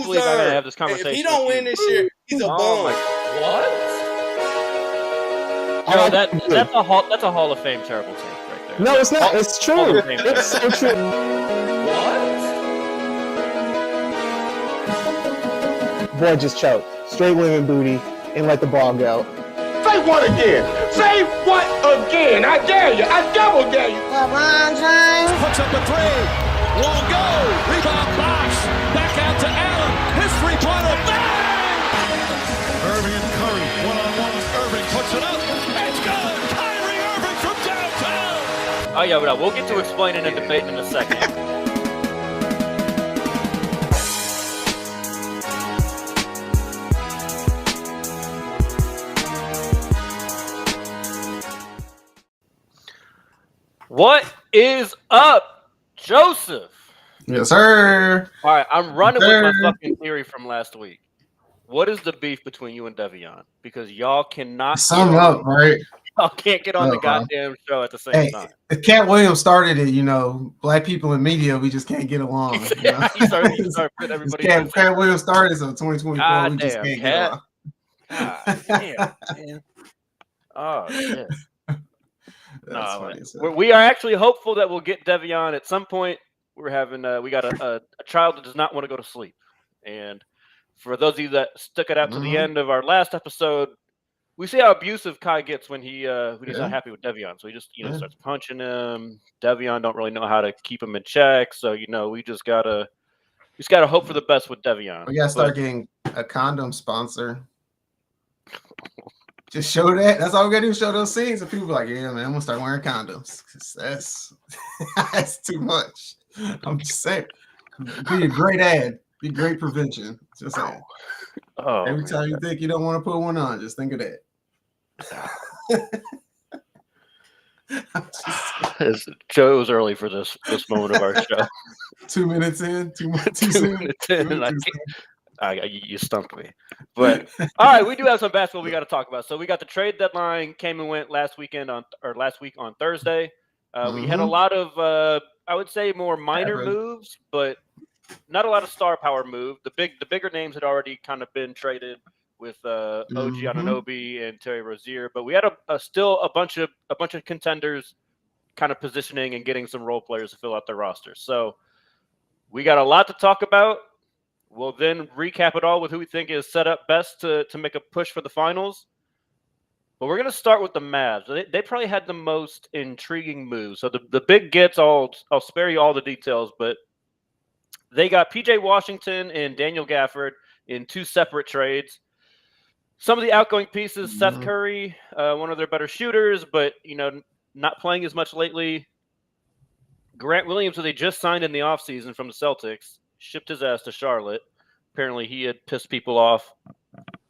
believe I gotta have this conversation. If he don't win this year, he's a bum. What? Joe, that's a Hall of Fame terrible take right there. No, it's not. It's true. It's so true. What? Boy just choked. Straight women booty and let the ball go. Say what again? Say what again? I dare you. I double dare you. LeBron James puts up a three. Won't go. Rebound box. Back out to Allen. His three-pointer. Bang! Irving and Curry. One-on-one. Irving puts it up. It's good. Kyrie Irving from downtown. Oh yeah, but we'll get to explaining and debating in a second. What is up, Joseph? Yes, sir. All right, I'm running with my fucking theory from last week. What is the beef between you and Devion? Because y'all cannot sum up, right? Y'all can't get on the goddamn show at the same time. If Cat Williams started it, black people in media, we just can't get along. You know? he started putting everybody. Cat Williams started, so 2024, God we just can't get along. God damn, man. Oh shit. We are actually hopeful that we'll get Devion at some point. We're having we got a child that does not want to go to sleep, and for those of you that stuck it out to the end of our last episode, we see how abusive Kai gets when he's not happy with Devion. So he just starts punching him. Devion don't really know how to keep him in check, so we just gotta hope for the best with Devion. We gotta start getting a condom sponsor. Just show that. That's all we gotta do. Show those scenes, and people be like, "Yeah, man, I'm gonna start wearing condoms." That's too much. I'm just saying. Be a great ad. Be great prevention. Just saying. Every time you think you don't want to put one on, just think of that. Joe, it was early for this moment of our show. 2 minutes in. Too minutes in. You stumped me. But all right, we do have some basketball we got to talk about. So we got the trade deadline came and went last week on Thursday. We had a lot of I would say more minor moves, but not a lot of star power move. The bigger names had already kind of been traded with OG Anunoby and Terry Rozier, but we had still a bunch of contenders kind of positioning and getting some role players to fill out their roster. So we got a lot to talk about. We'll then recap it all with who we think is set up best to make a push for the finals. But we're going to start with the Mavs. They probably had the most intriguing moves. So the big gets, I'll spare you all the details, but they got P.J. Washington and Daniel Gafford in two separate trades. Some of the outgoing pieces, Seth Curry, one of their better shooters, but not playing as much lately. Grant Williams, who they just signed in the offseason from the Celtics, shipped his ass to Charlotte. Apparently he had pissed people off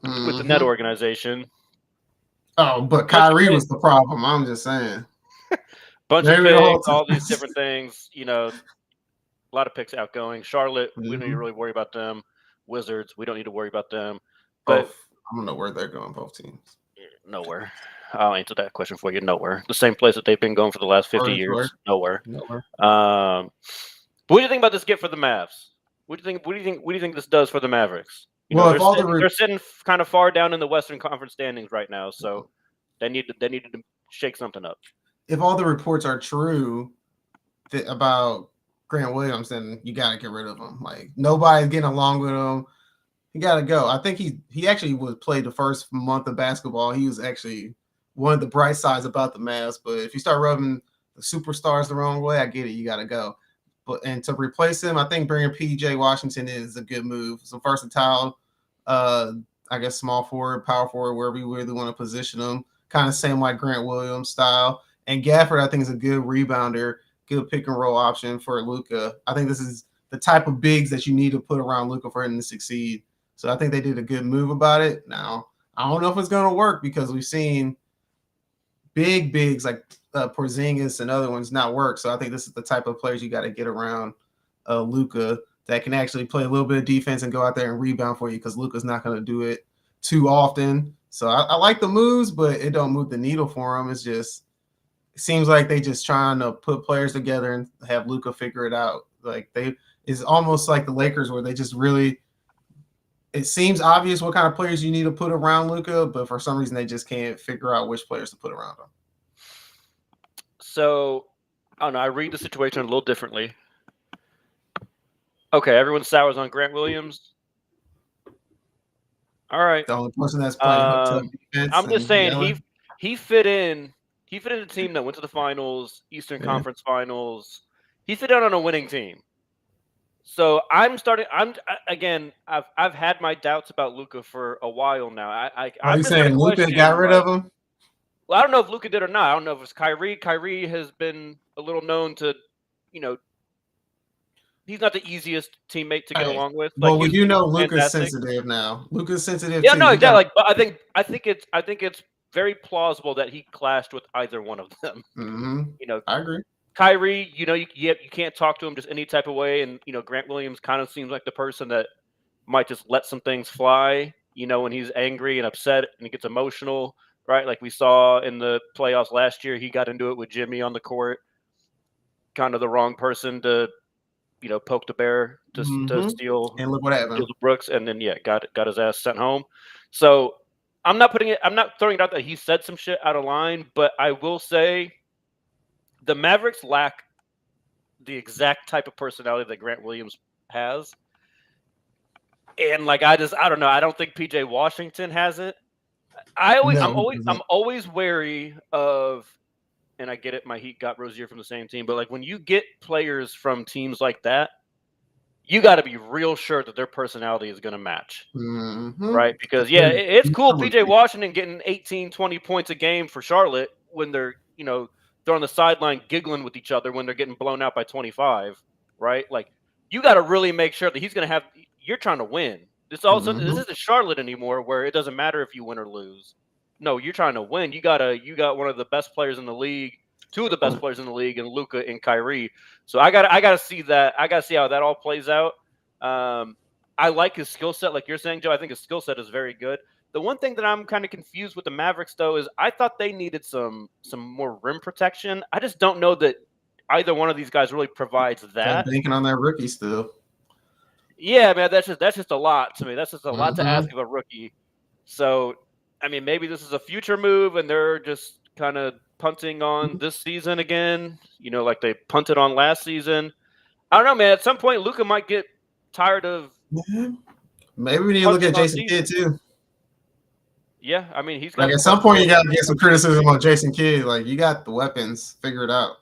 with the net organization. Oh, but Kyrie was the problem. I'm just saying. Bunch of picks, all these different things. A lot of picks outgoing. Charlotte, we don't need to really worry about them. Wizards, we don't need to worry about them. But I don't know where they're going, both teams. Nowhere. I'll answer that question for you. Nowhere. The same place that they've been going for the last 50 years. Nowhere. But what do you think about this get for the Mavs? What do you think this does for the Mavericks? They're sitting kind of far down in the Western Conference standings right now, so they needed to shake something up. If all the reports are true about Grant Williams, then you got to get rid of him. Like, nobody's getting along with him. He got to go. I think he actually played the first month of basketball. He was actually one of the bright sides about the Mavs. But if you start rubbing the superstars the wrong way, I get it. You got to go. And to replace him, I think bringing P.J. Washington is a good move. So versatile, I guess small forward, power forward, wherever you really want to position him. Kind of same like Grant Williams style. And Gafford, I think, is a good rebounder, good pick and roll option for Luka. I think this is the type of bigs that you need to put around Luka for him to succeed. So I think they did a good move about it. Now, I don't know if it's going to work because we've seen bigs like Porzingis and other ones not work. So I think this is the type of players you got to get around Luka that can actually play a little bit of defense and go out there and rebound for you, because Luka's not going to do it too often. So I like the moves, but it don't move the needle for him. It seems like they just trying to put players together and have Luka figure it out. Like it's almost like the Lakers, where they just really it seems obvious what kind of players you need to put around Luka, but for some reason they just can't figure out which players to put around him. So, I don't know. I read the situation a little differently. Okay, everyone sours on Grant Williams. All right. The only person that's playing defense. I'm just saying he fit in. He fit in a team that went to the finals, Eastern Conference Finals. He fit in on a winning team. So I've had my doubts about Luka for a while now. Are you saying Luka got rid of him? Well, I don't know if Luka did or not. I don't know if it's Kyrie. Kyrie has been a little known to, he's not the easiest teammate to get along with. Well, we do know Luka's sensitive now. Luka's sensitive. Yeah, no, exactly. But I think it's very plausible that he clashed with either one of them. Mm-hmm. I agree. Kyrie, you can't talk to him just any type of way, and Grant Williams kind of seems like the person that might just let some things fly. When he's angry and upset and he gets emotional, right? Like we saw in the playoffs last year, he got into it with Jimmy on the court. Kind of the wrong person to, poke the bear to steal. And look what happened. Brooks, and then got his ass sent home. So I'm not throwing it out that he said some shit out of line, but I will say the Mavericks lack the exact type of personality that Grant Williams has. And I don't know. I don't think PJ Washington has it. I'm always wary of, and I get it. My Heat got Rozier from the same team, but when you get players from teams like that, you got to be real sure that their personality is going to match, right? Because it's cool. PJ Washington getting 18, 20 points a game for Charlotte when they're they're on the sideline giggling with each other when they're getting blown out by 25, right? You got to really make sure that he's going to have. You're trying to win. This isn't Charlotte anymore, where it doesn't matter if you win or lose. No, you're trying to win. You got one of the best players in the league, two of the best players in the league, and Luka and Kyrie. So I gotta see that. I gotta see how that all plays out. I like his skill set, like you're saying, Joe. I think his skill set is very good. The one thing that I'm kind of confused with the Mavericks, though, is I thought they needed some more rim protection. I just don't know that either one of these guys really provides that. They're banking on that rookie still. Yeah, man, that's just a lot to me. That's just a lot to ask of a rookie. So, I mean, maybe this is a future move, and they're just kind of punting on this season again. Like they punted on last season. I don't know, man. At some point, Luka might get tired of. Maybe we need to look at Jason Kidd too. Yeah, I mean, he's at some point you got to get some criticism on Jason Kidd. You got the weapons, figure it out.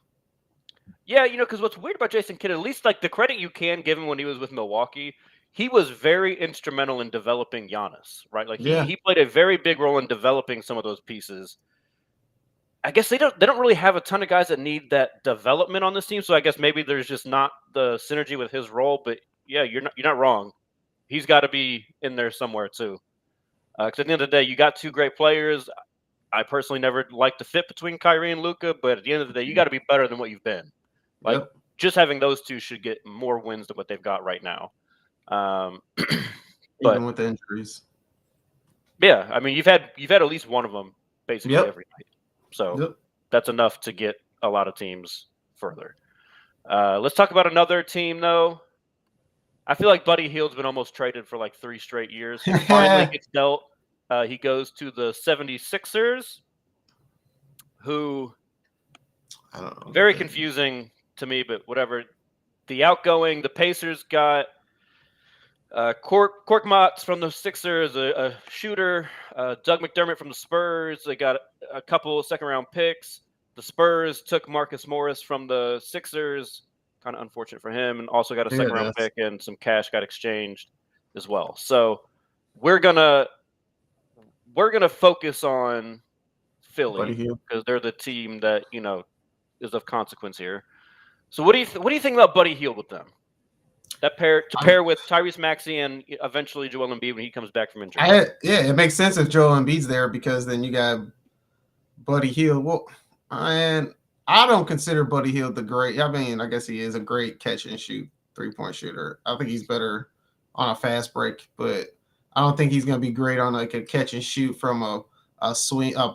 Yeah, because what's weird about Jason Kidd, at least the credit you can give him when he was with Milwaukee, he was very instrumental in developing Giannis, right? He played a very big role in developing some of those pieces. I guess they don't really have a ton of guys that need that development on this team, so I guess maybe there's just not the synergy with his role. But yeah, you're not wrong. He's got to be in there somewhere too. Because at the end of the day, you got two great players. I personally never liked the fit between Kyrie and Luka, but at the end of the day, you got to be better than what you've been. Just having those two should get more wins than what they've got right now. Even with the injuries. Yeah, I mean, you've had at least one of them basically every night. So that's enough to get a lot of teams further. Let's talk about another team, though. I feel like Buddy Hield's been almost traded for 3 straight years. He finally gets dealt. He goes to the 76ers, who I don't know. Very confusing to me, but whatever. The Pacers got Korkmaz from the Sixers, a shooter, Doug McDermott from the Spurs. They got a couple of second-round picks. The Spurs took Marcus Morris from the Sixers. Kind of unfortunate for him, and also got a second-round pick, and some cash got exchanged as well. So we're gonna focus on Philly because they're the team that is of consequence here. So what do you think about Buddy Hield with them? That pair with Tyrese Maxey and eventually Joel Embiid when he comes back from injury. It makes sense if Joel Embiid's there because then you got Buddy Hield. Well, and I don't consider Buddy Hield the great. I mean, I guess he is a great catch and shoot 3-point shooter. I think he's better on a fast break, but I don't think he's going to be great on a catch and shoot from a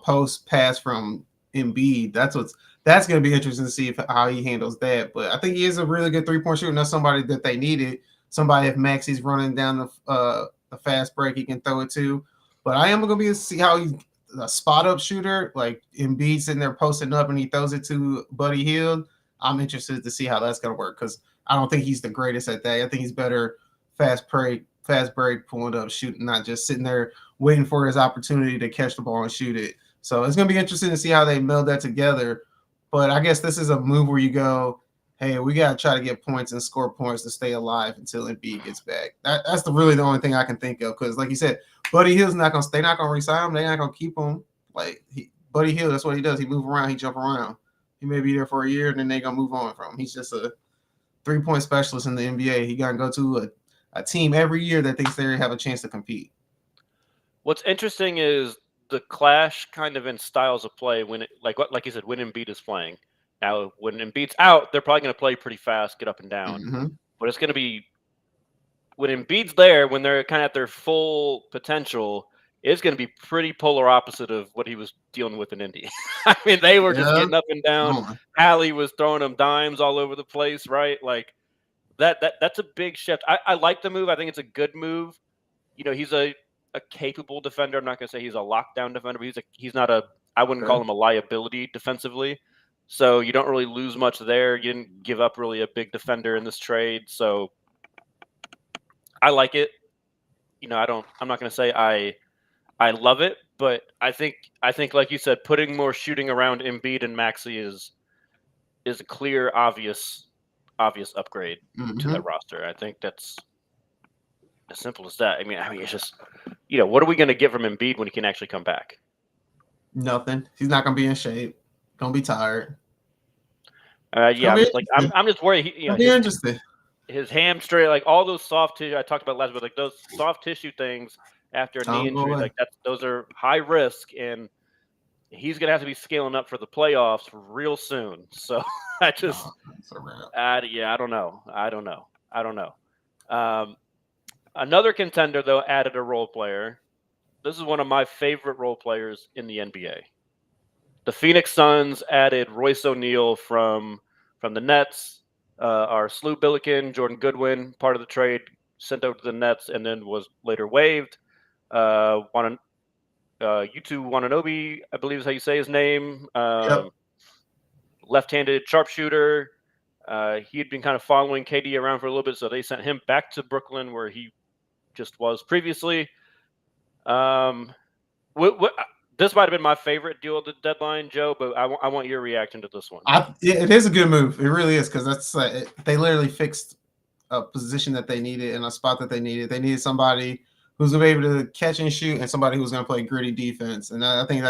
post pass from Embiid. That's going to be interesting to see how he handles that. But I think he is a really good 3-point shooter. And that's somebody that they needed. Somebody if Maxey's running down the fast break he can throw it to. But I am going to be see how he's a spot up shooter, like Embiid sitting there posting up and he throws it to Buddy Hield. I'm interested to see how that's going to work because I don't think he's the greatest at that. I think he's better fast break, pulling up, shooting, not just sitting there waiting for his opportunity to catch the ball and shoot it. So it's going to be interesting to see how they meld that together. But I guess this is a move where you go, hey, we got to try to get points and score points to stay alive until Embiid gets back. That's really the only thing I can think of because, like you said, Buddy Hield's not going to – they're not going to resign him. They're not going to keep him. Like, Buddy Hield, that's what he does. He move around. He jump around. He may be there for a year, and then they're going to move on from him. He's just a three-point specialist in the NBA. He got to go to a team every year that thinks they have a chance to compete. What's interesting is the clash kind of in styles of play when like you said, when Embiid is playing. Now, when Embiid's out, they're probably going to play pretty fast, get up and down. Mm-hmm. But it's going to be when Embiid's there, when they're kind of at their full potential, it's going to be pretty polar opposite of what he was dealing with in Indy. I mean, they were just getting up and down. Hallie was throwing them dimes all over the place, right? Like that's a big shift. I like the move. I think it's a good move. You know, he's a capable defender. I'm not going to say he's a lockdown defender, but he's not I wouldn't call him a liability defensively. So you don't really lose much there. You didn't give up really a big defender in this trade. So I like it. You know, I'm not going to say I love it, but I think like you said, putting more shooting around Embiid and Maxey is a clear, obvious upgrade to that roster. I think that's as simple as that. I mean, it's just, you know, what are we going to get from Embiid when he can actually come back? Nothing. He's not going to be in shape. Going to be tired. Yeah, I'm just worried. Interesting. His hamstring, like all those soft tissue I talked about last week, like those soft tissue things after a knee injury, like those are high risk, and he's gonna have to be scaling up for the playoffs real soon. So I just, I don't know. Another contender though added a role player. This is one of my favorite role players in the NBA. The Phoenix Suns added Royce O'Neal from the Nets. Our Slu Billiken, Jordan Goodwin, part of the trade, sent over to the Nets and then was later waived. Yutu Watanabe, I believe is how you say his name. Left-handed sharpshooter. He had been kind of following KD around for a little bit, so they sent him back to Brooklyn where he just was previously. This might have been my favorite deal of the deadline, Joe, but I want your reaction to this one. It is a good move. It really is because that's they literally fixed a position that they needed and a spot that they needed. They needed somebody who's going to be able to catch and shoot and somebody who's going to play gritty defense. And I think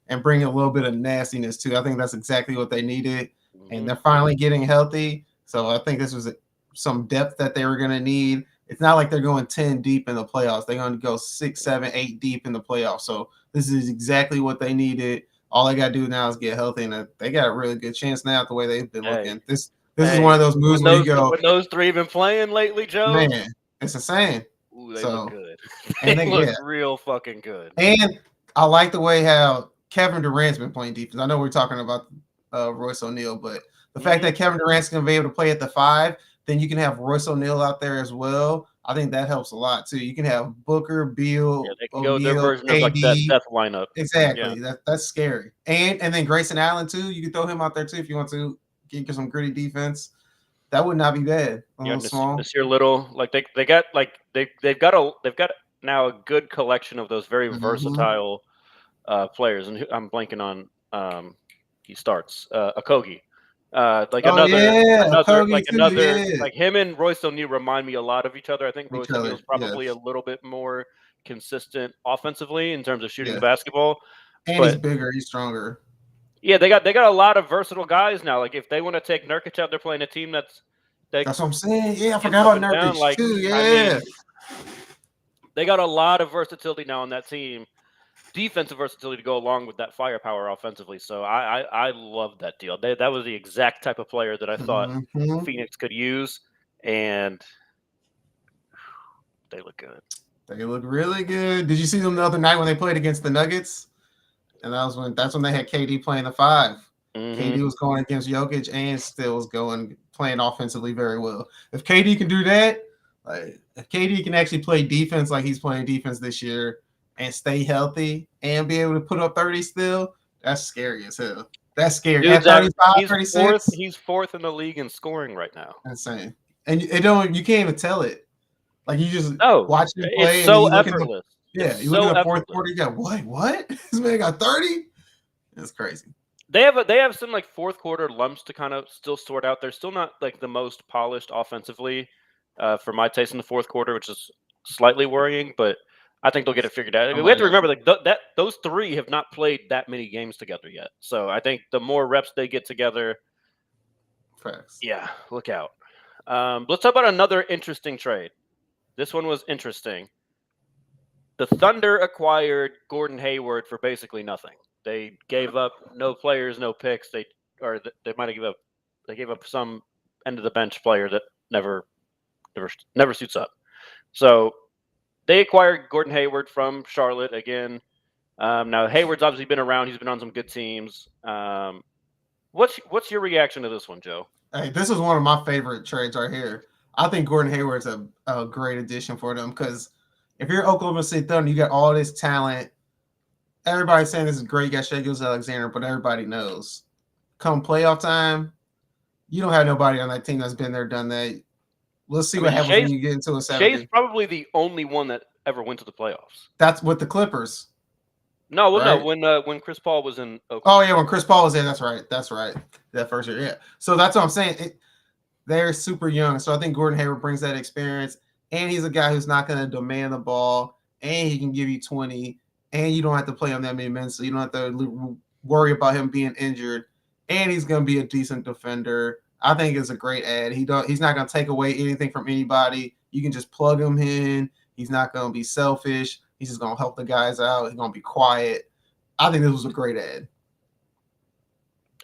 and bring a little bit of nastiness too. I think that's exactly what they needed. And they're finally getting healthy. So I think this was some depth that they were going to need. It's not like they're going 10 deep in the playoffs. They're going to go 6, 7, 8 deep in the playoffs. So this is exactly what they needed. All they got to do now is get healthy, and they got a really good chance now the way they've been looking. This is one of those moves where you go. When those three been playing lately, Joe? Man, it's insane. Ooh, they look good. They look real fucking good. And I like the way how Kevin Durant's been playing defense. I know we're talking about Royce O'Neal, but the fact that Kevin Durant's going to be able to play at the 5, then you can have Royce O'Neal out there as well. I think that helps a lot too. You can have Booker, Beal, they can go their version of like that death lineup. Exactly. Yeah. That's scary. And then Grayson Allen too. You can throw him out there too if you want to get some gritty defense. That would not be bad. This year, little like they've got now a good collection of those very versatile players. And I'm blanking on he starts Okogie. Like him and Royce O'Neal remind me a lot of each other. I think Royce O'Neal is probably a little bit more consistent offensively in terms of shooting the basketball. And he's bigger, he's stronger. Yeah, they got a lot of versatile guys now. Like if they want to take Nurkic out, they're playing a team that's what I'm saying. Yeah, I forgot about Nurkic too. Yeah, I mean, they got a lot of versatility now on that team. Defensive versatility to go along with that firepower offensively. So I love that deal. That was the exact type of player that I thought Phoenix could use, and they look good. They look really good. Did you see them the other night when they played against the Nuggets? And that's when they had KD playing the 5. KD was going against Jokic and still was playing offensively very well. If KD can do that, Like if KD can actually play defense like he's playing defense this year and stay healthy and be able to put up 30 still, that's scary as hell. That's scary. Dude, At 35, he's 36, he's fourth in the league in scoring right now. insane. And you can't even tell it. Like you just No, watch him play. it's so and you look at effortless. Yeah, you so look at the fourth effortless. quarter, you go, what? This man got 30? That's crazy. They have some like fourth quarter lumps to kind of still sort out. They're still not like the most polished offensively for my taste in the fourth quarter, which is slightly worrying, but I think they'll get it figured out. I mean, we have to remember like those three have not played that many games together yet. So I think the more reps they get together, Facts. yeah, look out. Let's talk about another interesting trade. This one was interesting. The Thunder acquired Gordon Hayward for basically nothing. They gave up no players, no picks. They might have gave up some end of the bench player that never suits up. So they acquired Gordon Hayward from Charlotte again. Now Hayward's obviously been around. He's been on some good teams. What's your reaction to this one, Joe? Hey, this is one of my favorite trades right here. I think Gordon Hayward's a great addition for them because if you're Oklahoma City Thunder, you got all this talent. Everybody's saying this is great. You got Shai Gilgeous-Alexander, but everybody knows come playoff time, you don't have nobody on that team that's been there, done that. Let's see what happens when you get into a 70. Shai's probably the only one that ever went to the playoffs. That's with the Clippers. No, right? No, when Chris Paul was in Oklahoma. Oh, yeah, when Chris Paul was there, that's right. That first year, yeah. So that's what I'm saying. They're super young. So I think Gordon Hayward brings that experience, and he's a guy who's not going to demand the ball, and he can give you 20, and you don't have to play him that many minutes, so you don't have to worry about him being injured, and he's going to be a decent defender. I think it's a great ad. He's not going to take away anything from anybody. You can just plug him in. He's not going to be selfish. He's just going to help the guys out. He's going to be quiet. I think this was a great ad.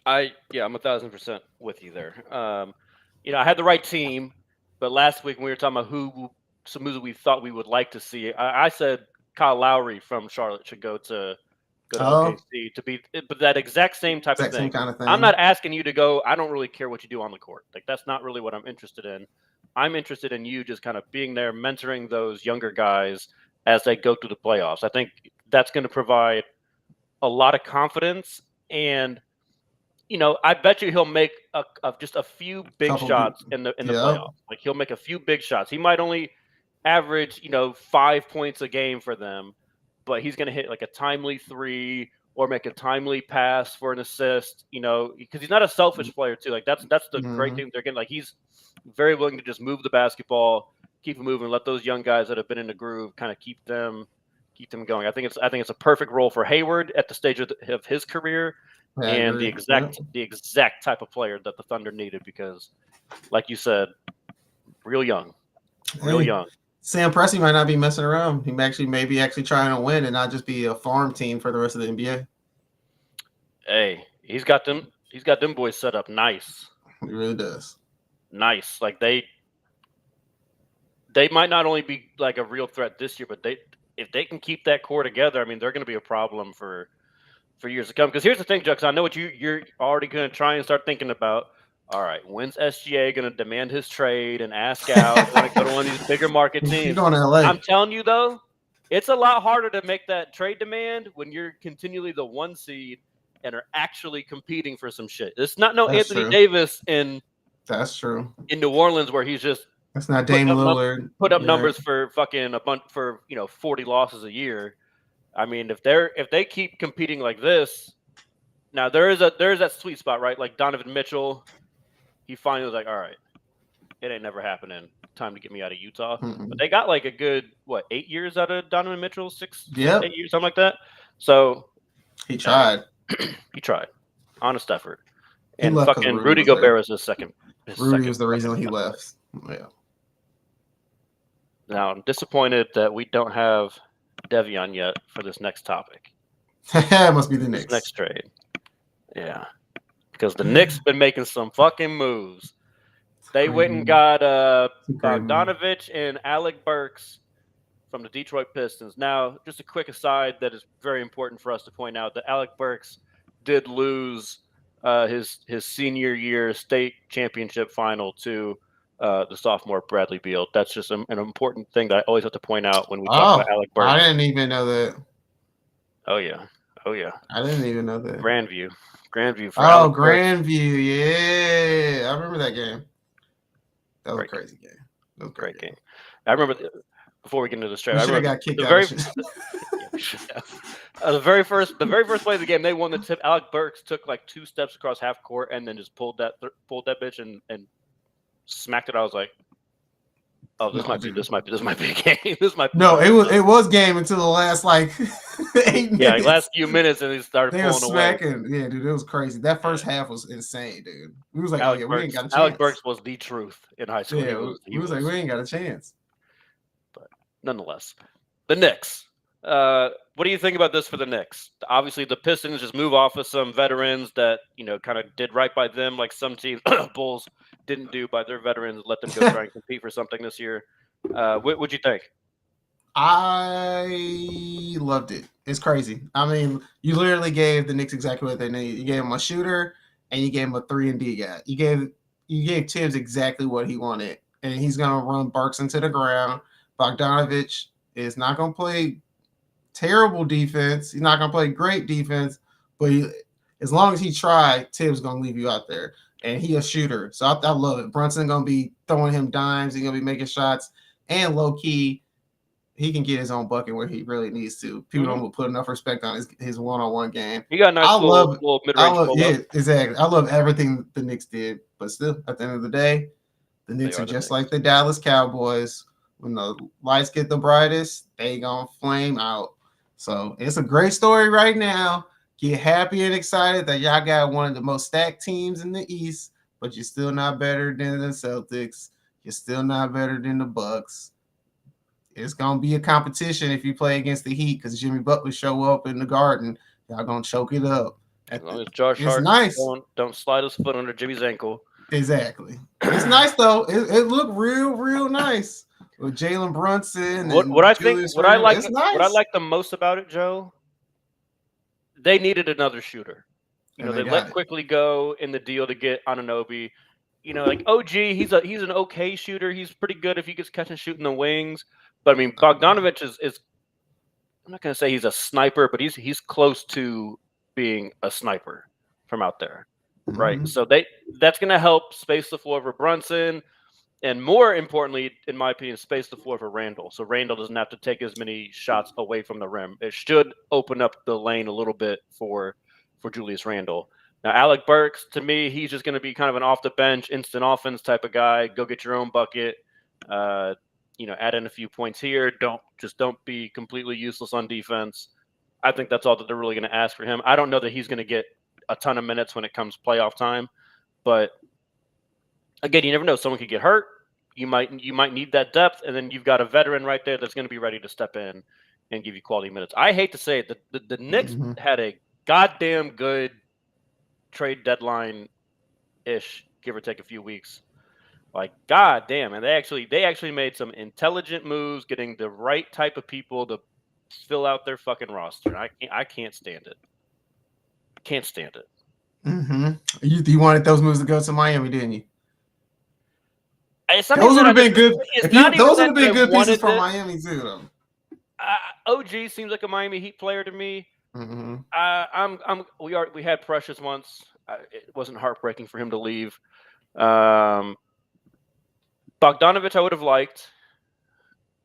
I'm 1,000% with you there. I had the right team, but last week when we were talking about some moves we thought we would like to see, I said Kyle Lowry from Charlotte should go to OKC to be, but that exact same type of thing. Same kind of thing. I'm not asking you to go. I don't really care what you do on the court. Like that's not really what I'm interested in. I'm interested in you just kind of being there, mentoring those younger guys as they go through the playoffs. I think that's going to provide a lot of confidence, and I bet you he'll make just a few big shots in the playoffs. Like he'll make a few big shots. He might only average 5 points a game for them, but he's going to hit like a timely three or make a timely pass for an assist. Because he's not a selfish player too. Like that's the great thing they're getting. Like he's very willing to just move the basketball, keep it moving, let those young guys that have been in the groove kind of keep them going. I think it's a perfect role for Hayward at the stage of his career, and the exact type of player that the Thunder needed because, like you said, real young. Sam Presti might not be messing around. He may be actually trying to win and not just be a farm team for the rest of the NBA. Hey, he's got them boys set up nice. He really does. Nice. Like they might not only be like a real threat this year, but if they can keep that core together, I mean, they're going to be a problem for years to come. Because here's the thing, Jux, I know what you're already going to try and start thinking about. All right, when's SGA going to demand his trade and ask out? Going to go to one of these bigger market teams? He's going to LA. I'm telling you, though, it's a lot harder to make that trade demand when you're continually the 1 seed and are actually competing for some shit. It's not Anthony Davis That's true. in New Orleans where he's just that's not Dame Lillard. Put up numbers for fucking a bunch for 40 losses a year. I mean, if they keep competing like this, now there is that sweet spot, right? Like Donovan Mitchell. He finally was like, all right, it ain't never happening. Time to get me out of Utah. But they got like a good, 8 years out of Donovan Mitchell? 8 years, something like that. So he tried. He tried. Honest effort. And fucking Rudy Gobert was his second. Rudy was the reason he left. Yeah. Now, I'm disappointed that we don't have Devion yet for this next topic. It must be the Knicks. Next trade. Yeah. Because the Knicks been making some fucking moves. They went and got Bogdanovich and Alec Burks from the Detroit Pistons. Now, just a quick aside that is very important for us to point out that Alec Burks did lose his senior year state championship final to the sophomore Bradley Beal. That's just an important thing that I always have to point out when we talk about Alec Burks. I didn't even know that. Oh yeah. I didn't even know that. Grandview. For Oh, Alec Burks. Grandview. Yeah, I remember that game. That was Great a crazy game. That was a Great game. I remember before we get into the straight. We I should have remember got kicked the out. very of shit. the very first play of the game, they won the tip. Alec Burks took like 2 steps across half court and then just pulled that bitch and smacked it. I was like, oh, this might be a game. This might be it was game until the last like 8 minutes. Yeah, like last few minutes, and he started They were pulling away. smacking. Yeah, dude, it was crazy. That first half was insane, dude. We was like, Alec we Burks, ain't got a chance. Alec Burks was the truth in high school. Yeah, we was like, we ain't got a chance. Nonetheless, the Knicks. What do you think about this for the Knicks? Obviously, the Pistons just move off of some veterans that kind of did right by them, like some teams, Bulls didn't do by their veterans. Let them go try and compete for something this year. What'd you think? I loved it. It's crazy. I mean, you literally gave the Knicks exactly what they need. You gave them a shooter and you gave them a 3-and-D guy. You gave Tibbs exactly what he wanted, and he's gonna run Burks into the ground. Bogdanovich is not gonna play terrible defense. He's not gonna play great defense, but as long as he tried, Tibbs gonna leave you out there, and he a shooter. So I love it. Brunson gonna be throwing him dimes. He's gonna be making shots, and low key, he can get his own bucket where he really needs to. People don't put enough respect on his one-on-one game. He got a nice little mid-range pull-up. Yeah, exactly. I love everything the Knicks did, but still, at the end of the day, the Knicks are just like the Dallas Cowboys. When the lights get the brightest, they gonna flame out. So it's a great story right now. Get happy and excited that y'all got one of the most stacked teams in the East, but you're still not better than the Celtics. You're still not better than the Bucks. It's gonna be a competition if you play against the Heat because Jimmy Butler show up in the Garden. Y'all gonna choke it up. As long as Josh Hart don't slide his foot under Jimmy's ankle. Exactly. It's nice though. It looked real nice. With Jalen Brunson. What I like the most about it, Joe, they needed another shooter. They let Quickly go in the deal to get Anunoby. Like OG, he's an okay shooter. He's pretty good if he gets catch and shoot in the wings. But I mean, Bogdanovich is I'm not gonna say he's a sniper, but he's close to being a sniper from out there. Right. Mm-hmm. So that's gonna help space the floor for Brunson. And more importantly, in my opinion, space the floor for Randall. So Randall doesn't have to take as many shots away from the rim. It should open up the lane a little bit for Julius Randle. Now, Alec Burks, to me, he's just going to be kind of an off-the-bench, instant offense type of guy. Go get your own bucket. Add in a few points here. Don't be completely useless on defense. I think that's all that they're really going to ask for him. I don't know that he's going to get a ton of minutes when it comes playoff time, but again, you never know. Someone could get hurt. You might need that depth, and then you've got a veteran right there that's going to be ready to step in and give you quality minutes. I hate to say it, the Knicks had a goddamn good trade deadline-ish, give or take a few weeks. Like, goddamn, and they actually made some intelligent moves, getting the right type of people to fill out their fucking roster. I can't stand it. Can't stand it. Mm-hmm. You wanted those moves to go to Miami, didn't you? Those would have been good. Those would have been good pieces for Miami too, though. OG seems like a Miami Heat player to me. Mm-hmm. We had Precious once. It wasn't heartbreaking for him to leave. Bogdanovich, I would have liked,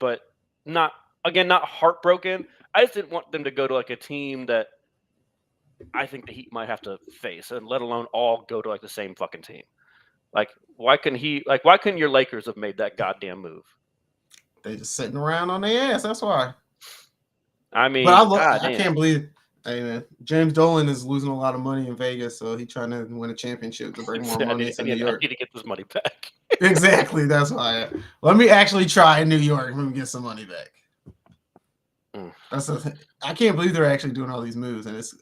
but not heartbroken. I just didn't want them to go to like a team that I think the Heat might have to face, and let alone all go to like the same fucking team. Like, why couldn't your Lakers have made that goddamn move? They just sitting around on their ass. That's why. I mean, but I can't believe. Hey man, James Dolan is losing a lot of money in Vegas, so he's trying to win a championship to bring more money to New York. I need to get this money back. Exactly. That's why. Let me actually try in New York. Let me get some money back. I can't believe they're actually doing all these moves, and it's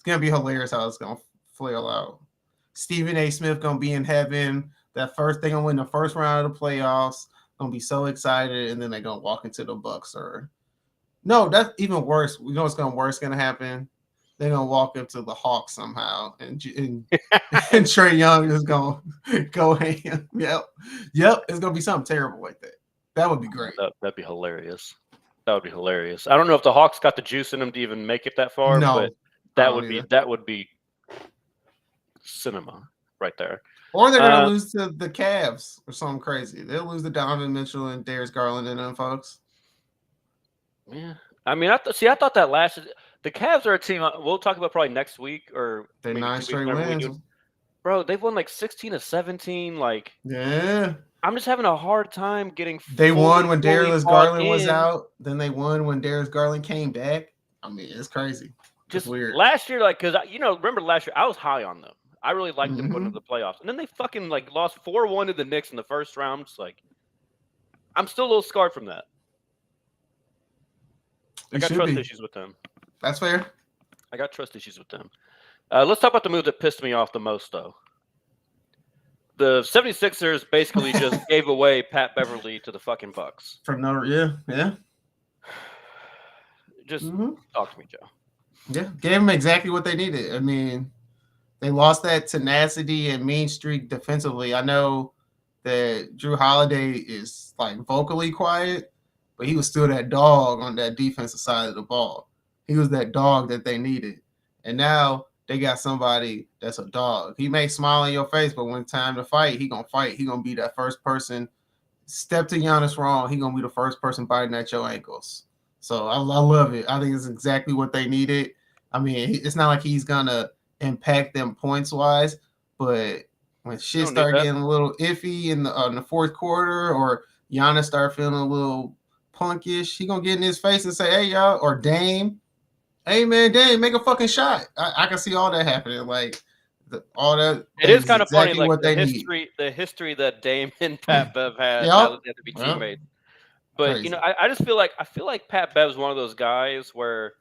gonna be hilarious how it's gonna flail out. Stephen A. Smith gonna be in heaven. They're gonna win the first round of the playoffs. Gonna be so excited, and then they're gonna walk into the Bucks. Or no, that's even worse. We know what's gonna happen. they're gonna walk into the Hawks somehow, and and Trey Young is gonna go ham. Yep, it's gonna be something terrible like that. That would be great. That'd be hilarious. That would be hilarious. I don't know if the Hawks got the juice in them to even make it that far, No, but that would be cinema right there. Or they're gonna lose to the Cavs or something crazy. They'll lose to Donovan Mitchell and Darius Garland and them folks. Yeah, I mean, I thought that last. The Cavs are a team we'll talk about probably next week or They maybe 9 2 straight weeks wins. Bro, they've won like 16 to 17. Like, Yeah. I'm just having a hard time getting. They won when Darius Garland was in. out. Then they won when Darius Garland came back. I mean, it's crazy. Just It's weird. last year, like, because remember last year I was high on them. I really liked them going to the playoffs, and then they fucking like lost 4-1 to the Knicks in the first round. Just like, I'm still a little scarred from that. I got trust issues with them. That's fair. I got trust issues with them. Let's talk about the move that pissed me off the most, though. The 76ers basically just gave away Pat Beverly to the fucking Bucks. For no, yeah. Just talk to me, Joe. Yeah, gave them exactly what they needed. I mean, they lost that tenacity and mean streak defensively. I know that Drew Holiday is like vocally quiet, but he was still that dog on that defensive side of the ball. He was that dog that they needed. And now they got somebody that's a dog. He may smile in your face, but when it's time to fight, he gonna fight. He gonna be that first person. Step to Giannis wrong, he gonna be the first person biting at your ankles. So I love it. I think it's exactly what they needed. I mean, it's not like he's gonna impact them points wise, but when shit start getting a little iffy in the fourth quarter, or Giannis start feeling a little punkish, he gonna get in his face and say, "Hey y'all," or Dame, "Hey man, Dame, make a fucking shot." I can see all that happening. Like all that. It is kind of exactly funny, like what the need. history that Dame and Pat Bev had. Now that they have to be teammates. But Crazy. I just feel like Pat Bev's one of those guys where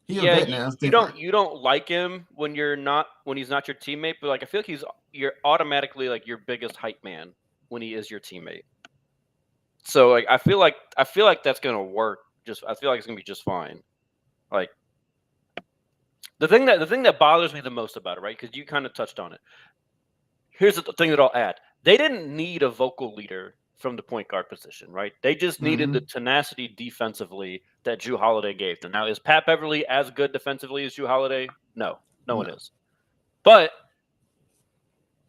you don't like him when he's not your teammate, but like I feel like you're automatically like your biggest hype man when he is your teammate. So like I feel like that's gonna work. I feel like it's gonna be just fine. Like the thing that bothers me the most about it, right? Because you kind of touched on it. Here's the thing that I'll add: they didn't need a vocal leader from the point guard position, right? They just needed the tenacity defensively that Jrue Holiday gave them. Now, is Pat Beverly as good defensively as Jrue Holiday? No one is. But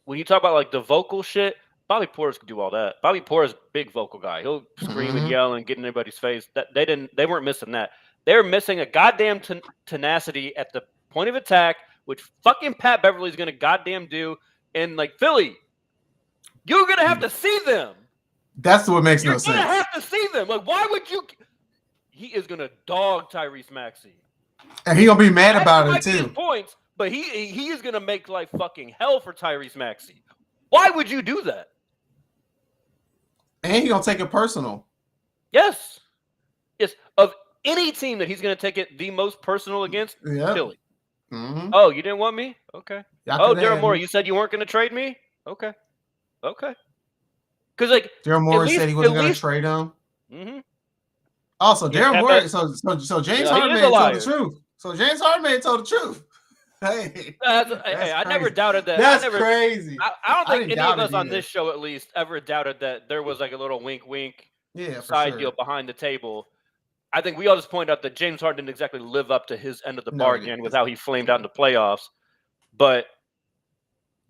when you talk about like the vocal shit, Bobby Portis could do all that. Bobby Portis, big vocal guy. He'll scream and yell and get in anybody's face. They weren't missing that. They were missing a goddamn tenacity at the point of attack, which fucking Pat Beverly is going to goddamn do. And like Philly, you're going to have to see them. That's what makes no sense. You're going to have to see them. Like, why would you? He is going to dog Tyrese Maxey. And he going to be mad about it, too. Points, but he is going to make life fucking hell for Tyrese Maxey. Why would you do that? And he going to take it personal. Yes. Of any team that he's going to take it the most personal against, Philly. Mm-hmm. Oh, you didn't want me? Okay. Daryl Morey, you said you weren't going to trade me? Okay. Because like Daryl Morey said he wasn't going to trade him. Mm-hmm. Also, Daryl Morey. So James Harden told the truth. So James Harden told the truth. Hey, I never doubted that. That's crazy. I don't think any of us on this show, at least, ever doubted that there was like a little wink, side deal behind the table. I think we all just pointed out that James Harden didn't exactly live up to his end of the bargain with how he flamed out in the playoffs. But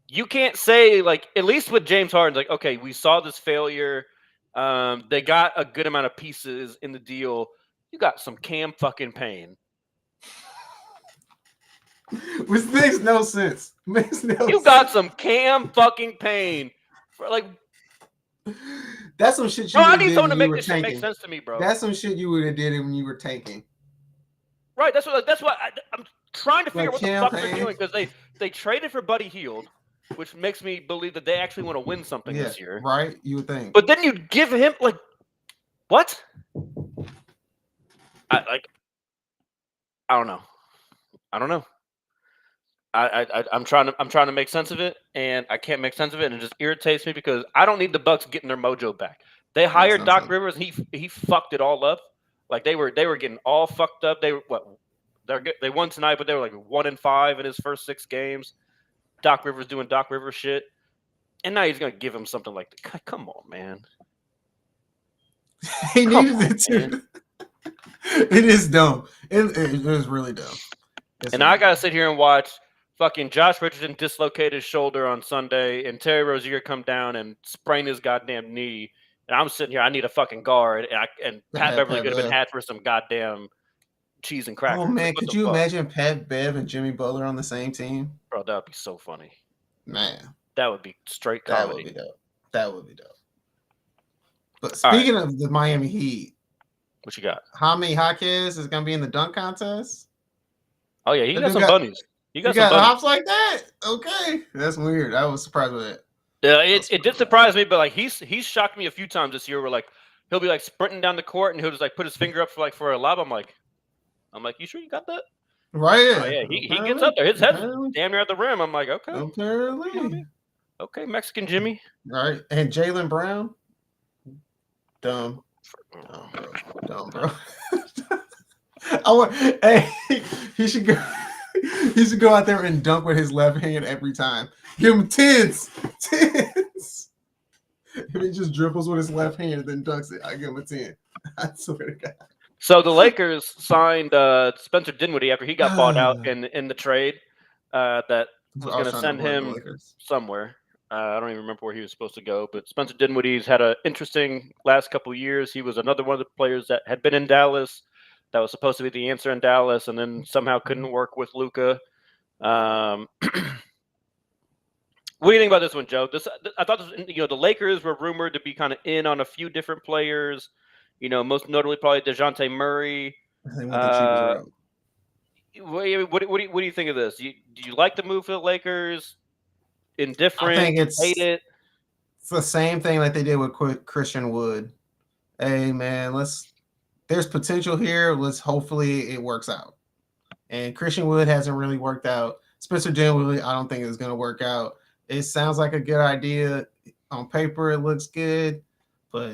you can't say, like, at least with James Harden, like, okay, we saw this failure. They got a good amount of pieces in the deal. You got some Cam fucking Payne. Which makes no sense. You got some Cam fucking Payne. For like, that's some shit you I need someone to make this shit make sense to me, bro. That's some shit you would have did when you were tanking. Right. That's what I'm trying to figure out what the fuck they're doing, because they traded for Buddy Hield, which makes me believe that they actually want to win something this year. Right? You would think. But then you give him like what? I don't know. I'm trying to make sense of it, and I can't make sense of it, and it just irritates me because I don't need the Bucks getting their mojo back. They hired Doc Rivers, and he fucked it all up. Like they were getting all fucked up. they're good. They won tonight, but they were like 1-5 in his first 6 games. Doc Rivers doing Doc Rivers shit, and now he's gonna give him something like, come on, man. He Come needed on, it too. It is dumb. It is really dumb. And I gotta sit here and watch fucking Josh Richardson dislocate his shoulder on Sunday, and Terry Rozier come down and sprain his goddamn knee. And I'm sitting here. I need a fucking guard, and Pat Beverly could have been had for some goddamn cheese and crackers. Oh man, What could the you fuck? imagine Pat Bev and Jimmy Butler on the same team? Bro, that would be so funny. Man, That would be straight that comedy. would be dope. That would be dope. But All right. speaking of the Miami Heat, What you got? Jaime Jaquez is going to be in the dunk contest. Oh yeah, he That got dude some got- bunnies. He You got got some bunnies. hops like that? Okay, that's weird. I was surprised with that. Yeah, it did surprise me, but like he's shocked me a few times this year. Where like he'll be like sprinting down the court and he'll just like put his finger up for a lob. I'm like, you sure you got that? Right? Oh yeah, he gets up there. His head's Apparently. damn near at the rim. I'm like, okay, Apparently. okay, Mexican Jimmy. All right, and Jaylen Brown, dumb, dumb, bro. Hey, he should go. He should go out there and dunk with his left hand every time. Give him tens. If he just dribbles with his left hand and then dunks it, I give him a 10. I swear to God. So the Lakers signed Spencer Dinwiddie after he got bought out in the trade that was going to send him somewhere. I don't even remember where he was supposed to go, but Spencer Dinwiddie's had an interesting last couple of years. He was another one of the players that had been in Dallas, that was supposed to be the answer in Dallas, and then somehow couldn't work with Luka. What do you think about this one, Joe? I thought the Lakers were rumored to be kind of in on a few different players. Most notably probably DeJounte Murray. They want the cheapest route. What do you think of this? Do you like the move for the Lakers? Indifferent? I think it's hate it? It's the same thing like they did with Christian Wood. Hey man, there's potential here. Hopefully it works out. And Christian Wood hasn't really worked out. Spencer Dinwiddie, I don't think it's going to work out. It sounds like a good idea on paper. It looks good, but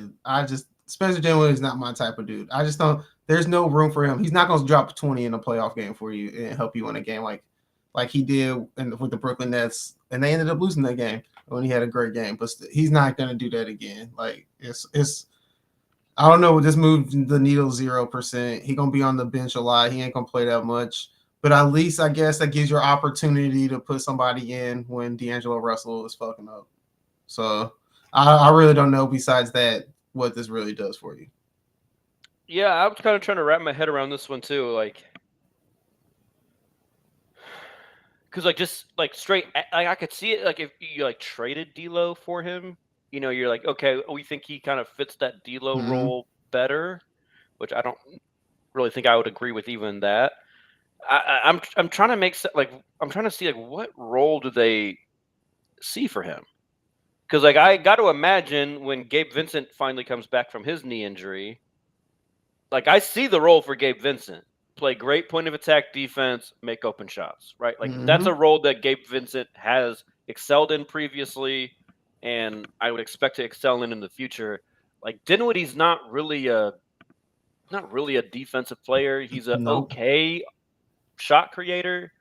Spencer Dinwiddie is not my type of dude. I just don't. There's no room for him. He's not going to drop 20 in a playoff game for you and help you win a game like he did with the Brooklyn Nets, and they ended up losing that game when he had a great game. But he's not going to do that again. Like it's. I don't know. This moved the needle 0%. He gonna be on the bench a lot. He ain't gonna play that much. But at least I guess that gives you an opportunity to put somebody in when D'Angelo Russell is fucking up. So I really don't know. Besides that, what this really does for you. Yeah, I was kind of trying to wrap my head around this one too, because just straight, I could see it if you traded D'Lo for him. You're like, okay, we think he kind of fits that D'Lo role better, which I don't really think I would agree with even that. I'm trying to I'm trying to see what role do they see for him? Because I got to imagine when Gabe Vincent finally comes back from his knee injury, I see the role for Gabe Vincent: play great point of attack defense, make open shots. Right, that's a role that Gabe Vincent has excelled in previously, and I would expect to excel in the future. Dinwiddie's not really a defensive player. He's an okay shot creator.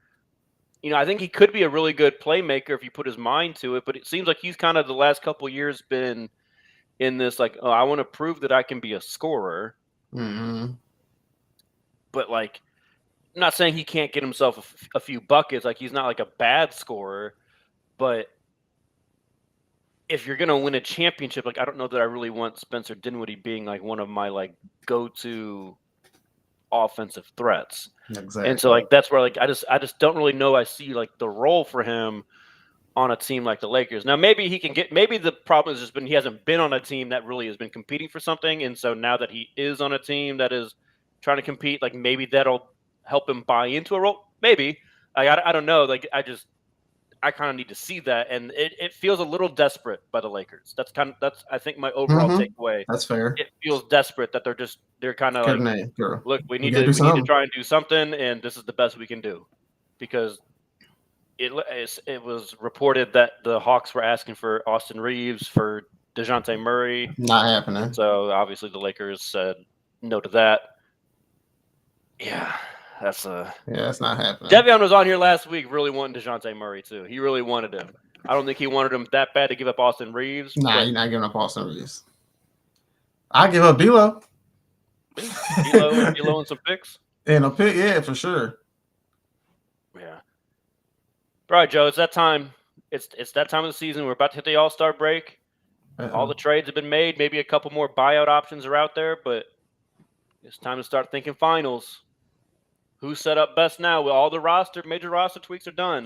I think he could be a really good playmaker if you put his mind to it, but it seems like he's kind of the last couple of years been in this I want to prove that I can be a scorer. Mm-hmm. But I'm not saying he can't get himself a few buckets. He's not a bad scorer, but if you're gonna win a championship, I don't know that I really want Spencer Dinwiddie being one of my go-to offensive threats. Exactly. And so that's where I just don't really know. I see the role for him on a team like the Lakers. Now maybe he can maybe the problem has just been he hasn't been on a team that really has been competing for something, and so now that he is on a team that is trying to compete, maybe that'll help him buy into a role. Maybe I don't know. I kind of need to see that, and it feels a little desperate by the Lakers. That's I think my overall takeaway. That's fair. It feels desperate that they're kind of look, we need to try and do something, and this is the best we can do, because it was reported that the Hawks were asking for Austin Reeves for DeJounte Murray. Not happening. So obviously the Lakers said no to that. Yeah, That's Yeah, that's not happening. Devion was on here last week really wanting DeJounte Murray too. He really wanted him. I don't think he wanted him that bad to give up Austin Reeves. Nah, you're not giving up Austin Reeves. I give up D'Lo. D'Lo and some picks. And a pick, yeah, for sure. Yeah. All right, Joe. It's that time. It's that time of the season. We're about to hit the All-Star break. All the trades have been made. Maybe a couple more buyout options are out there, but it's time to start thinking finals. Who's set up best now? With all the major roster tweaks are done.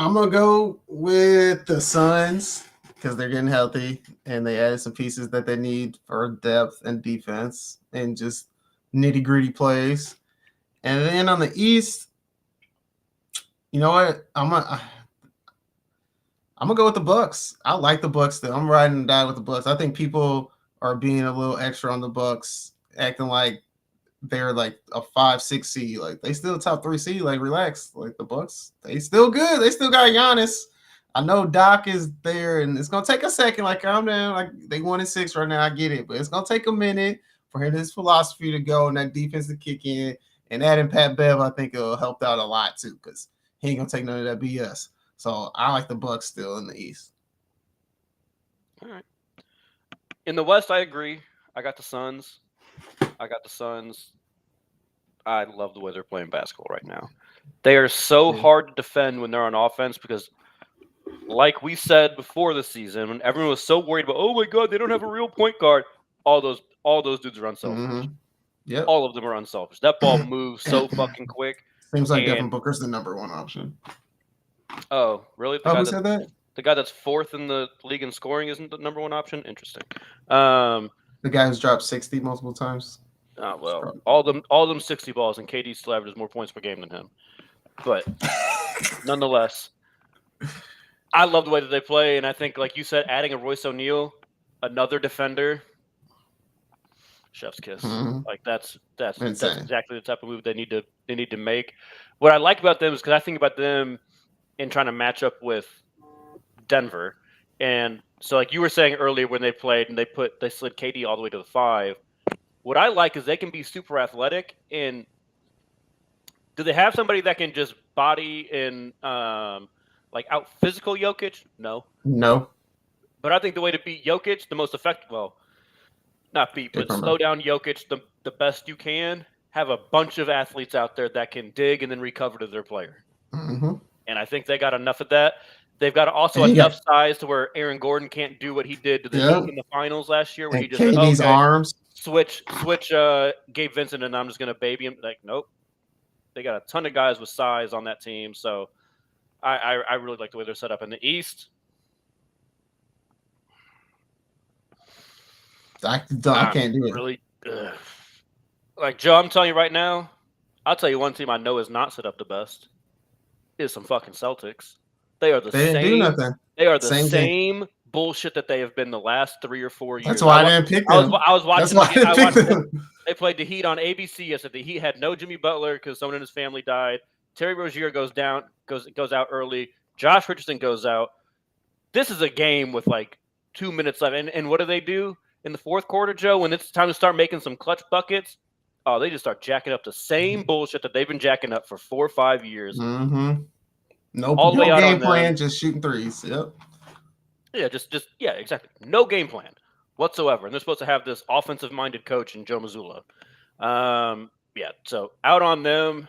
I'm gonna go with the Suns because they're getting healthy and they added some pieces that they need for depth and defense and just nitty-gritty plays. And then on the East, you know what? I'm gonna go with the Bucks. I like the Bucks still. I'm riding and die with the Bucks. I think people are being a little extra on the Bucks, acting like they're like a 5-6 seed. Like they still top 3 seed. Like relax. Like the Bucks, they still good. They still got Giannis. I know Doc is there, and it's gonna take a second. Like calm down. Like they 1-6 right now. I get it, but it's gonna take a minute for his philosophy to go and that defense to kick in. And adding Pat Bev, I think it'll help out a lot too, because he ain't gonna take none of that BS. So I like the Bucks still in the East. All right. In the West, I agree. I got the Suns. I love the way they're playing basketball right now. They are so hard to defend when they're on offense because, like we said before the season, when everyone was so worried about, oh my God, they don't have a real point guard. All those dudes are unselfish. Mm-hmm. Yep. All of them are unselfish. That ball moves so fucking quick. Seems like Devin Booker's the number one option. Oh, really? Who said that? The guy that's fourth in the league in scoring isn't the number one option? Interesting. The guy who's dropped 60 multiple times. Well, all them 60 balls, and KD still averages more points per game than him. But nonetheless, I love the way that they play, and I think, like you said, adding a Royce O'Neal, another defender, chef's kiss. Mm-hmm. Like that's exactly the type of move they need to make. What I like about them is because I think about them in trying to match up with Denver, and so like you were saying earlier when they played and they slid KD all the way to the 5. What I like is they can be super athletic, and do they have somebody that can just body and like out physical Jokic? No. But I think the way to beat Jokic, the most effective, well, not beat, but slow down Jokic the best you can, have a bunch of athletes out there that can dig and then recover to their player. Mm-hmm. And I think they got enough of that. They've got also enough size to where Aaron Gordon can't do what he did to the Heat in the finals last year, where he just KD's arms switch Gabe Vincent, and I'm just gonna baby him. Like, nope. They got a ton of guys with size on that team, so I really like the way they're set up in the East. I can't do it. Really, like Joe, I'm telling you right now, I'll tell you one team I know is not set up the best is some fucking Celtics. They are the same. Didn't do nothing. They are the same bullshit that they have been the last 3 or 4 years. That's why I didn't pick them. I was watching. That's why I didn't pick them. They played the Heat on ABC yesterday. The Heat had no Jimmy Butler because someone in his family died. Terry Rozier goes out early. Josh Richardson goes out. This is a game with like 2 minutes left. And what do they do in the fourth quarter, Joe? When it's time to start making some clutch buckets, oh, they just start jacking up the same bullshit that they've been jacking up for 4 or 5 years. Mm-hmm. No game game plan, just shooting threes. Yep. Yeah, just exactly. No game plan whatsoever. And they're supposed to have this offensive-minded coach in Joe Mazzulla. So out on them.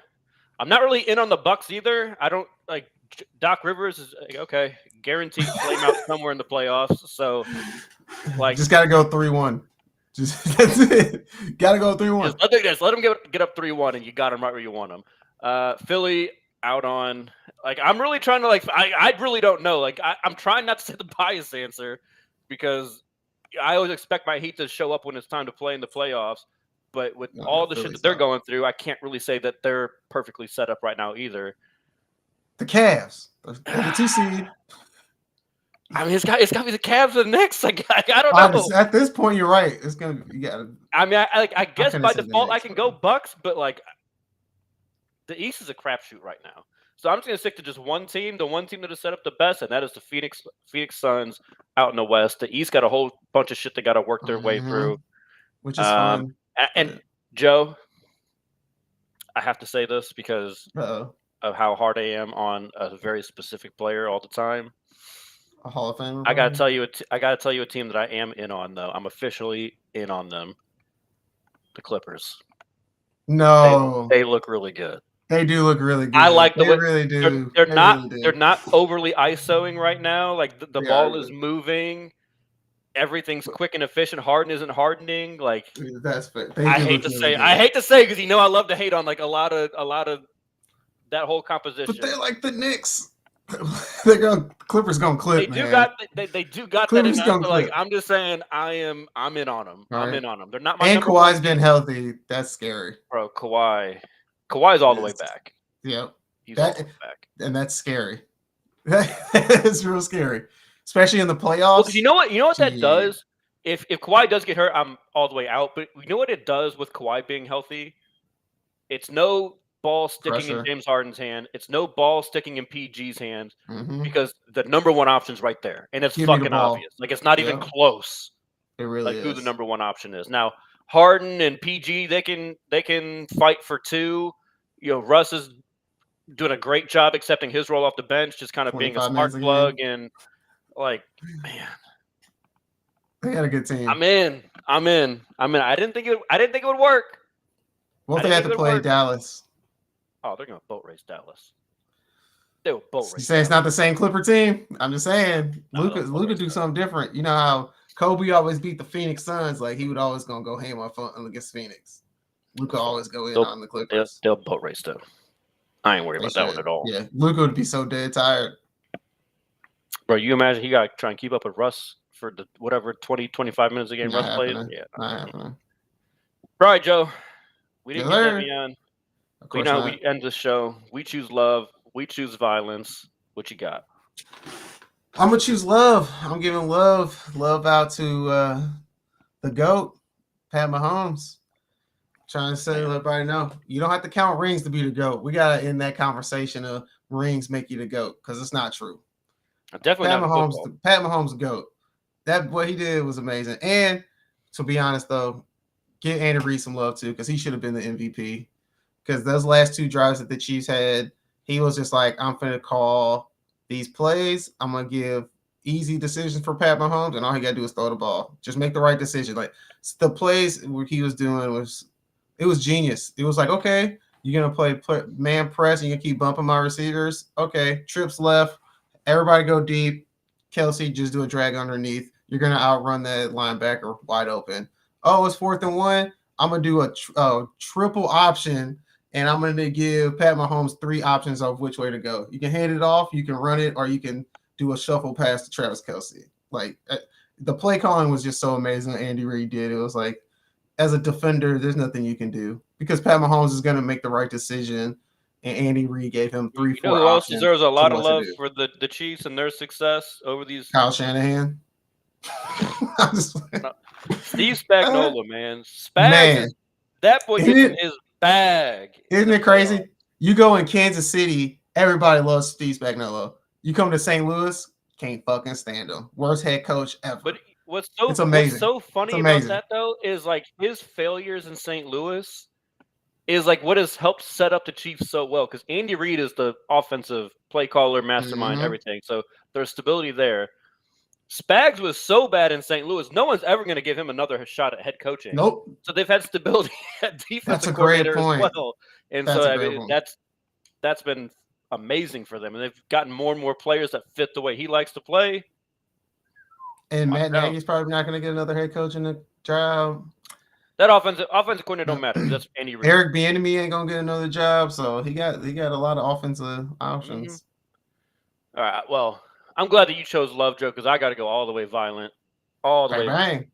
I'm not really in on the Bucks either. I don't like Doc Rivers is like, okay, guaranteed flame out somewhere in the playoffs. So like just gotta go 3-1. Just that's it. Gotta go 3-1. Just let them get up 3-1, and you got them right where you want them. Philly out on. Like, I'm really trying to, like, I really don't know. Like, I'm trying not to say the biased answer because I always expect my Heat to show up when it's time to play in the playoffs. But with all the shit that they're going through, I can't really say that they're perfectly set up right now either. The Cavs, the 2 seed. I mean, it's got to be the Cavs or the Knicks. Like, I don't know. At this point, you're right. It's gonna. You gotta. I mean, I guess by default I can go Bucks, but like, the East is a crapshoot right now. So I'm just going to stick to just one team, the one team that is set up the best, and that is the Phoenix Suns out in the West. The East got a whole bunch of shit they got to work their way through. Which is fun. And Joe, I have to say this because Uh-oh. of how hard I am on a very specific player all the time. A Hall of Famer. I gotta tell you, I gotta tell you a team that I am in on though. I'm officially in on them. The Clippers. No, They look really good. they do look really good. I like the they way really do. they're They not really do. they're not overly ISOing right now. Like the They ball are is good. moving. Everything's quick and efficient. Harden isn't hardening. Like That's fair. They I do hate look to really say, good. I hate to say because I love to hate on like a lot of that whole composition. But they're like the Knicks. They're going. Clippers gonna clip. They do man. got they do got Clippers that. gonna Like clip. I'm just saying, I'm in on them. All I'm right. in on them. They're not my And number one Kawhi's been healthy. That's scary. bro. Kawhi's all the way Yes. back. Yep. He's all That- the way back. And that's scary. It's real scary, especially in the playoffs. Well, 'cause you know what that Gee. does. If Kawhi does get hurt, I'm all the way out. But you know what it does with Kawhi being healthy? It's no ball sticking Pressure. in James Harden's hand. It's no ball sticking in PG's hand Mhm. because the number one option's right there, and it's Give me the fucking ball. obvious. Like it's not even Yeah. close. It really Like is. who the number one option is now. Harden and PG, they can fight for two. You know, Russ is doing a great job accepting his role off the bench, just kind of being a 25 spark minutes a game. plug and like, man, They got a good team. I'm in. I didn't think it would work. What if I they have think to it would play work. Dallas? Oh, they're gonna boat race Dallas. They will boat You race. say it's Dallas. not the same Clipper team? I'm just saying. No, Luka they'll boat race do Dallas. something different. You know how Kobe always beat the Phoenix Suns? Like he would always gonna go ham against Phoenix. Luka always go in on the Clippers. They'll boat race them. I ain't worried They about that one should. at all. Yeah, Luka would be so dead tired. Bro, you imagine he got to try and keep up with Russ for the whatever 20, 25 minutes a game Not Russ plays? happening. Yeah. Not happening. Right, Joe. We didn't Yes, get sir. that beyond. Of We course know not. we end the show. We choose love. We choose violence. What you got? I'm gonna choose love. I'm giving love out to the GOAT, Pat Mahomes. Trying to say, let everybody know you don't have to count rings to be the GOAT. We gotta end that conversation of rings make you the GOAT because it's not true. Definitely Pat not Mahomes, football. Pat Mahomes, the GOAT. That what he did was amazing. And to be honest, though, give Andy Reid some love too because he should have been the MVP. Because those last two drives that the Chiefs had, he was just like, I'm finna call these plays. I'm gonna give easy decisions for Pat Mahomes, and all he gotta do is throw the ball. Just make the right decision. Like the plays what he was doing was genius. It was like, okay, you're gonna play man press and you keep bumping my receivers. Okay, trips left, everybody go deep. Kelsey just do a drag underneath. You're gonna outrun that linebacker wide open. Oh, it's 4th and 1. I'm gonna do a triple option. And I'm going to give Pat Mahomes 3 options of which way to go. You can hand it off, you can run it, or you can do a shuffle pass to Travis Kelce. Like the play calling was just so amazing. Andy Reid did. It was like, as a defender, there's nothing you can do because Pat Mahomes is going to make the right decision. And Andy Reid gave him 3, 4 You know who else options deserves a to lot of what to love do. for the Chiefs and their success over these? Kyle Shanahan. I'm just Steve Spagnuolo, man. Man. That boy Isn't gets in it- his bag. Isn't it crazy? You go in Kansas City, everybody loves Steve Spagnuolo. You come to St. Louis, can't fucking stand him. Worst head coach ever. But what's It's amazing. What's so funny It's about amazing. that though is like his failures in St. Louis is like what has helped set up the Chiefs so well because Andy Reid is the offensive play caller, mastermind, Mhm. everything. So there's stability there. Spags was so bad in St. Louis, no one's ever going to give him another shot at head coaching. Nope. So they've had stability at defensive That's a great coordinator as point. well. And That's so a I great mean, point. that's been amazing for them. And they've gotten more and more players that fit the way he likes to play. And Watch Matt out. Nagy's probably not going to get another head coach in the job. That offensive coordinator don't matter. That's Andy Reid. Eric Bieniemy ain't going to get another job, so he got a lot of offensive options. All right. Well, I'm glad that you chose love, Joe, because I got to go all the way violent, all the Bang, way, bang.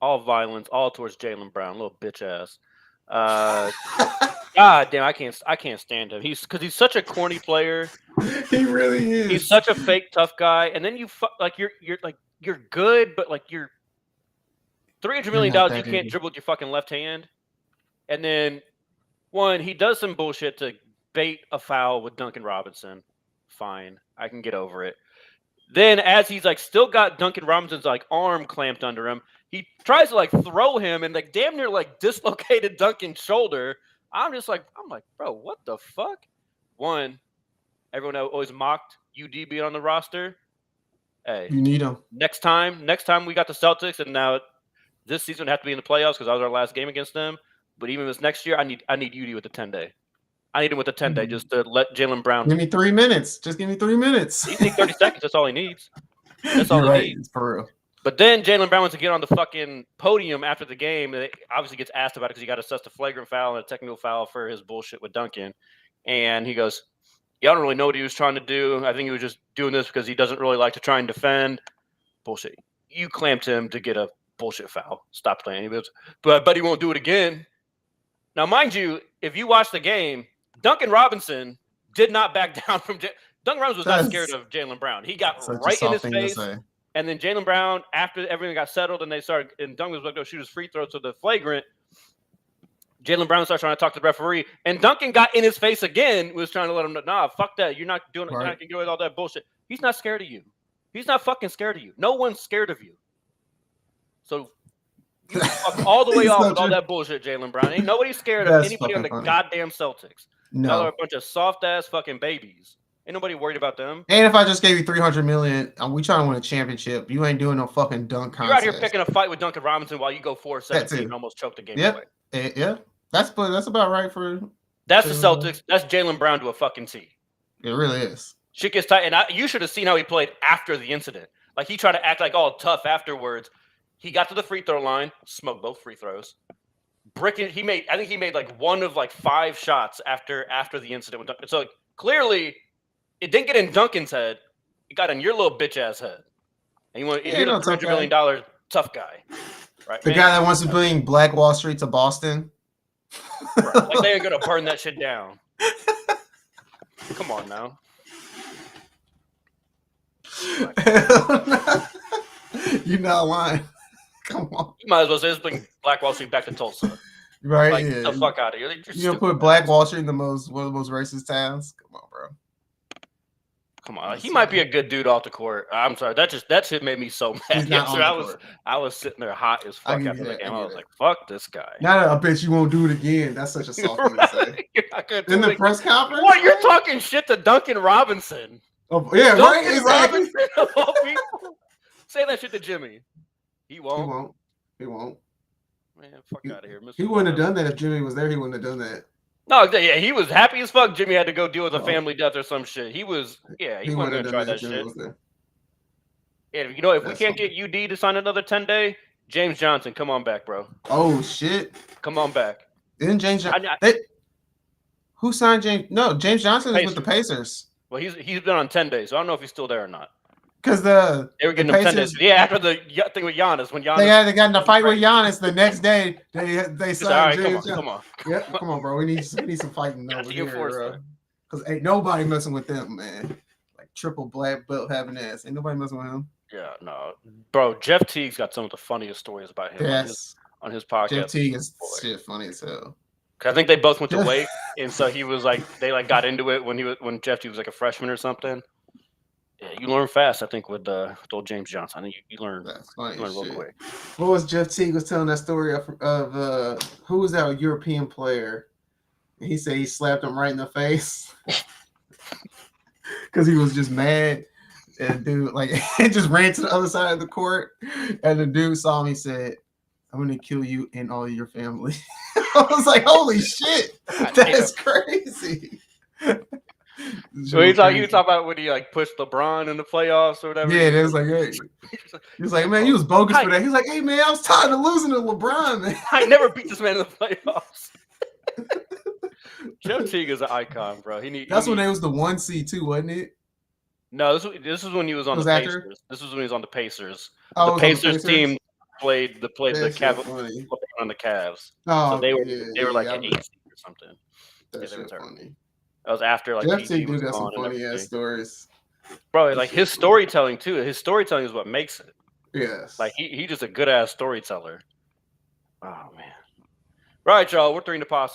all violence, all towards Jaylen Brown, little bitch ass. God damn, I can't stand him. He's such a corny player. He really is. He's such a fake tough guy, and then you're good, but like you're $300 million. not You that can't easy. dribble with your fucking left hand, and then he does some bullshit to bait a foul with Duncan Robinson. Fine, I can get over it. Then as he's like still got Duncan Robinson's like arm clamped under him, He tries to like throw him and like damn near like dislocated Duncan's shoulder. I'm like, bro, what the fuck? One, everyone always mocked UD being on the roster. Hey, You need him. next time we got the Celtics, and now this season would have to be in the playoffs because that was our last game against them. But even this next year, I need UD with the 10-day. I need him with the 10-day just to let Jaylen Brown. Give me 3 minutes. Just give me 3 minutes. He needs 30 seconds. That's all he needs. That's all You're he right. needs. It's for real. But then Jaylen Brown wants to get on the fucking podium after the game. And it obviously gets asked about it because he got assessed a flagrant foul and a technical foul for his bullshit with Duncan. And he goes, yeah, I don't really know what he was trying to do. I think he was just doing this because he doesn't really like to try and defend. Bullshit. You clamped him to get a bullshit foul. Stop playing. He goes, but I bet he won't do it again. Now, mind you, if you watch the game, Duncan Robinson did not back down from Duncan Robinson was not scared of Jaylen Brown. He got right in his face. And then Jaylen Brown, after everything got settled and Duncan was going to go shoot his free throw to the flagrant, Jaylen Brown started trying to talk to the referee, and Duncan got in his face again, was trying to let him know, nah, fuck that. You're not doing it. You're not going to go with all that bullshit. He's not scared of you. He's not fucking scared of you. No one's scared of you. So you fuck all the way off with all that bullshit, Jaylen Brown. Ain't nobody scared of anybody on the goddamn Celtics. No. They're a bunch of soft-ass fucking babies. Ain't nobody worried about them. And if I just gave you $300 million, we trying to win a championship. You ain't doing no fucking dunk contest. You're out here picking a fight with Duncan Robinson while you go 4-17 and almost choke the game away. Yeah, that's about right for. That's the Celtics. That's Jaylen Brown to a fucking T. It really is. Shit gets tight, and you should have seen how he played after the incident. Like he tried to act like all tough afterwards. He got to the free throw line, smoked both free throws. I think he made like one of like 5 shots after the incident with Duncan. So like, clearly, it didn't get in Duncan's head. It got in your little bitch ass head. And you're the $300 million tough guy, right? The guy that wants to bring Black Wall Street to Boston. Right. Like they ain't gonna burn that shit down. Come on now. You're not lying. Come on. You might as well say, let's bring Black Wall Street back to Tulsa. Right? Like, get the fuck out of here. You gonna put Black Wall Street in one of the most racist towns? Come on, bro. Come on. He might be a good dude off the court. I'm sorry. That shit made me so mad. I was sitting there hot as fuck after the game. I was like, fuck this guy. Now I bet you won't do it again. That's such a soft thing to say. In the press conference? What? You're talking shit to Duncan Robinson. Oh, yeah, Duncan right? Exactly. Robinson of all people. Say that shit to Jimmy. He won't. He won't. Man, fuck out of here. He wouldn't have done that if Jimmy was there. He wouldn't have done that. No, yeah, he was happy as fuck. Jimmy had to go deal with a family death or some shit. He wasn't gonna try that shit. Yeah, you know, if we can't get UD to sign another 10-day, James Johnson, come on back, bro. Oh shit, come on back. Isn't James Johnson? Who signed James? No, James Johnson is with the Pacers. Well, he's been on 10 days, so I don't know if he's still there or not. Because they were getting him 10 days. Yeah, after the thing with Giannis, when Giannis they got in a fight with Giannis the next day. They signed James Johnson. Come on. Yeah, come on, bro. We need some fighting over here, bro. Because ain't nobody messing with them, man. Like triple black belt having ass. Ain't nobody messing with him. Yeah, no, bro. Jeff Teague's got some of the funniest stories about him on his podcast. Jeff Teague is shit funny as hell. I think they both went to Wake, and so he was like, they like got into it when Jeff Teague was like a freshman or something. Yeah, you learn fast, I think, with old James Johnson. I think you learn real quick. What was Jeff Teague was telling that story of who was that European player? He said he slapped him right in the face because he was just mad. And dude, like, he just ran to the other side of the court, and the dude saw him. He said, "I'm gonna kill you and all your family." I was like, "Holy shit, that's crazy." So you talk about when he like pushed LeBron in the playoffs or whatever. Yeah, it was like, hey. He was like, man, he was bogus for that. He was like, hey man, I was tired of losing to LeBron, man. I never beat this man in the playoffs. Jeff Teague is an icon, bro. That's when it was the 1 seed too, wasn't it? No, this is when he was on the Pacers. This was when he was on the Pacers. Oh, the Pacers team played the Cavs on the Cavs. Oh, so they were like an 8 seed or something. That's funny. That was after like Jeff Teague got some funny ass stories, bro. Like his storytelling too. His storytelling is what makes it. Yes, like he just a good ass storyteller. Oh man. Right, y'all. We're 3 in the pasta.